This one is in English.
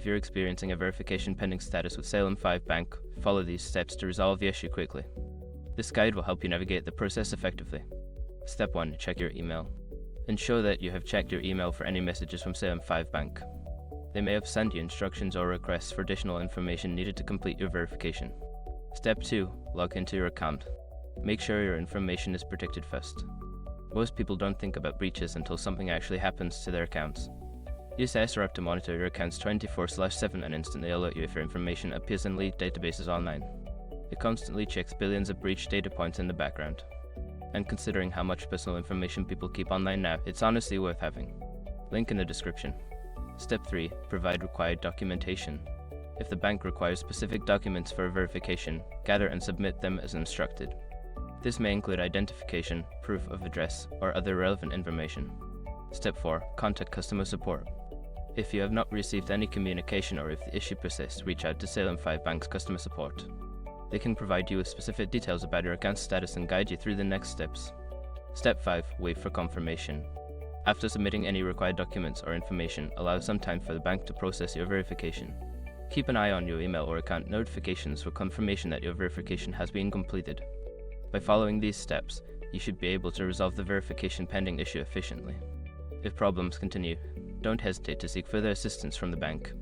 If you're experiencing a verification pending status with Salem 5 Bank, follow these steps to resolve the issue quickly. This guide will help you navigate the process effectively. Step 1. Check your email. Ensure that you have checked your email for any messages from Salem 5 Bank. They may have sent you instructions or requests for additional information needed to complete your verification. Step 2. Log into your account. Make sure your information is protected first. Most people don't think about breaches until something actually happens to their accounts. Use SRAP to monitor your accounts 24/7 and instantly alert you if your information appears in leaked databases online. It constantly checks billions of breached data points in the background. And considering how much personal information people keep online now, it's honestly worth having. Link in the description. Step 3. Provide required documentation. If the bank requires specific documents for verification, gather and submit them as instructed. This may include identification, proof of address, or other relevant information. Step 4. Contact customer support. If you have not received any communication or if the issue persists, reach out to Salem 5 Bank's customer support. They can provide you with specific details about your account status and guide you through the next steps. Step 5. Wait for confirmation. After submitting any required documents or information, allow some time for the bank to process your verification. Keep an eye on your email or account notifications for confirmation that your verification has been completed. By following these steps, you should be able to resolve the verification pending issue efficiently. If problems continue, don't hesitate to seek further assistance from the bank.